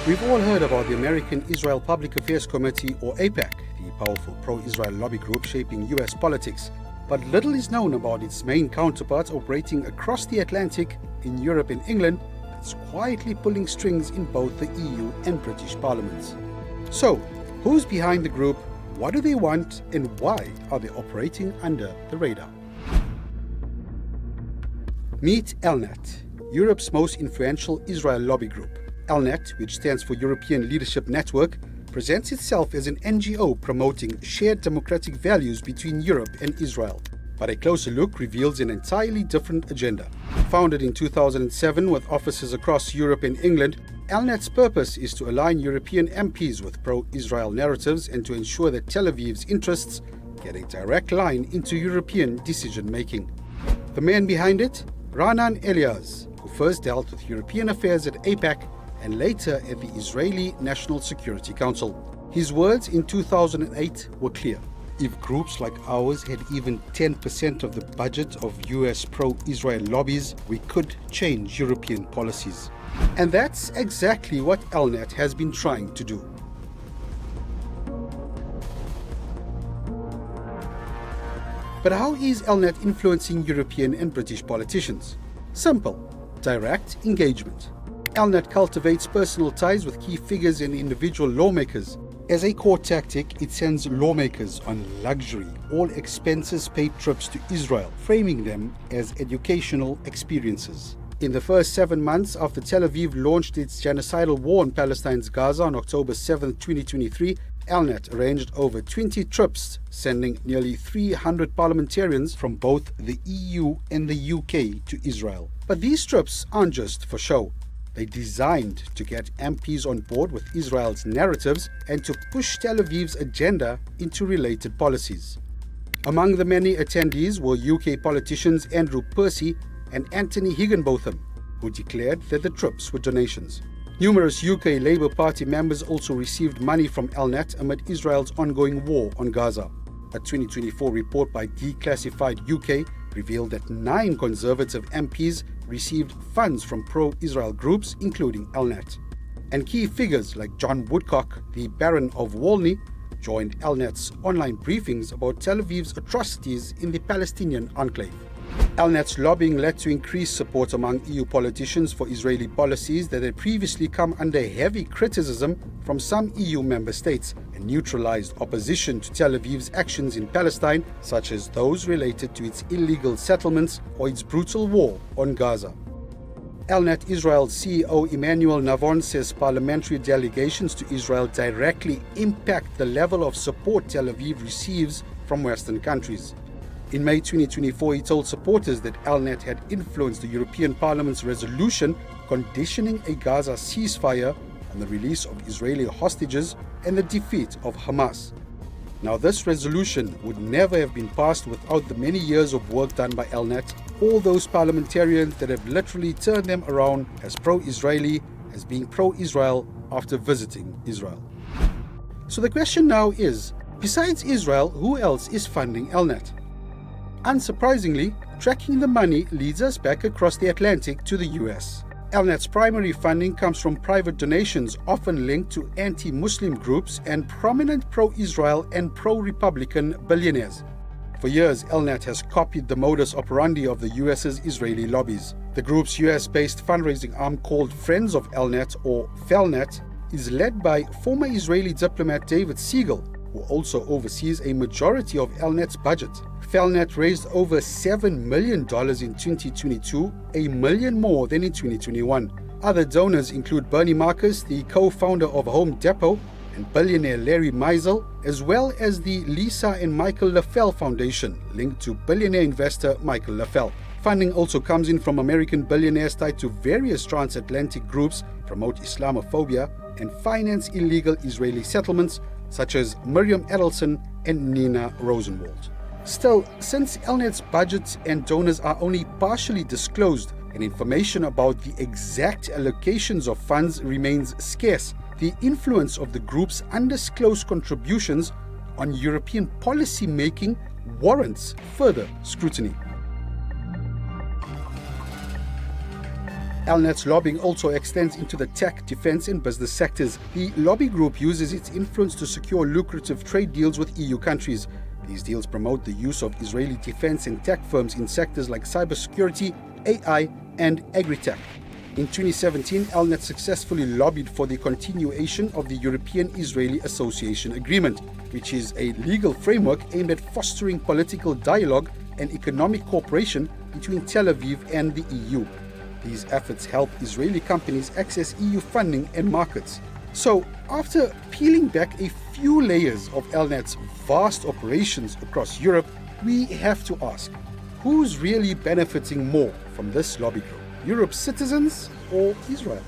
We've all heard about the American Israel Public Affairs Committee, or AIPAC, the powerful pro-Israel lobby group shaping US politics. But little is known about its main counterparts operating across the Atlantic in Europe and England that's quietly pulling strings in both the EU and British parliaments. So, who's behind the group, what do they want, and why are they operating under the radar? Meet ELNET, Europe's most influential Israel lobby group. ELNET, which stands for European Leadership Network, presents itself as an NGO promoting shared democratic values between Europe and Israel. But a closer look reveals an entirely different agenda. Founded in 2007 with offices across Europe and England, ELNET's purpose is to align European MPs with pro-Israel narratives and to ensure that Tel Aviv's interests get a direct line into European decision-making. The man behind it? Ra'anan Elias, who first dealt with European affairs at AIPAC and later at the Israeli National Security Council. His words in 2008 were clear. If groups like ours had even 10% of the budget of US pro-Israel lobbies, we could change European policies. And that's exactly what ELNET has been trying to do. But how is ELNET influencing European and British politicians? Simple, direct engagement. ELNET cultivates personal ties with key figures and individual lawmakers. As a core tactic, it sends lawmakers on luxury, all expenses paid trips to Israel, framing them as educational experiences. In the first 7 months after Tel Aviv launched its genocidal war on Palestine's Gaza on October 7, 2023, ELNET arranged over 20 trips, sending nearly 300 parliamentarians from both the EU and the UK to Israel. But these trips aren't just for show. They're designed to get MPs on board with Israel's narratives and to push Tel Aviv's agenda into related policies. Among the many attendees were UK politicians Andrew Percy and Anthony Higginbotham, who declared that the trips were donations. Numerous UK Labour Party members also received money from ELNET amid Israel's ongoing war on Gaza. A 2024 report by Declassified UK revealed that 9 Conservative MPs received funds from pro-Israel groups, including ELNET. And key figures like John Woodcock, the Baron of Walney, joined ELNET's online briefings about Tel Aviv's atrocities in the Palestinian enclave. ELNET's lobbying led to increased support among EU politicians for Israeli policies that had previously come under heavy criticism from some EU member states and neutralized opposition to Tel Aviv's actions in Palestine, such as those related to its illegal settlements or its brutal war on Gaza. ELNET Israel's CEO Emmanuel Navon says parliamentary delegations to Israel directly impact the level of support Tel Aviv receives from Western countries. In May 2024, he told supporters that ELNET had influenced the European Parliament's resolution conditioning a Gaza ceasefire on the release of Israeli hostages and the defeat of Hamas. Now, this resolution would never have been passed without the many years of work done by ELNET, all those parliamentarians that have literally turned them around as pro-Israeli, as being pro-Israel after visiting Israel. So the question now is, besides Israel, who else is funding ELNET? Unsurprisingly, tracking the money leads us back across the Atlantic to the US. ELNET's primary funding comes from private donations often linked to anti-Muslim groups and prominent pro-Israel and pro-Republican billionaires. For years, ELNET has copied the modus operandi of the US's Israeli lobbies. The group's US-based fundraising arm called Friends of ELNET, or FELNET, is led by former Israeli diplomat David Siegel, who also oversees a majority of ELNET's budget. FELNET raised over $7 million in 2022, $1 million more than in 2021. Other donors include Bernie Marcus, the co-founder of Home Depot, and billionaire Larry Meisel, as well as the Lisa and Michael LaFell Foundation, linked to billionaire investor Michael LaFell. Funding also comes in from American billionaires tied to various transatlantic groups, promote Islamophobia, and finance illegal Israeli settlements, such as Miriam Edelson and Nina Rosenwald. Still, since ELNET's budgets and donors are only partially disclosed and information about the exact allocations of funds remains scarce, the influence of the group's undisclosed contributions on European policy making warrants further scrutiny. ELNET's lobbying also extends into the tech, defense and business sectors. The lobby group uses its influence to secure lucrative trade deals with EU countries. These deals promote the use of Israeli defense and tech firms in sectors like cybersecurity, AI and agri-tech. In 2017, ELNET successfully lobbied for the continuation of the European-Israeli Association Agreement, which is a legal framework aimed at fostering political dialogue and economic cooperation between Tel Aviv and the EU. These efforts help Israeli companies access EU funding and markets. So, after peeling back a few layers of ELNET's vast operations across Europe, we have to ask, who's really benefiting more from this lobby group? Europe's citizens or Israel?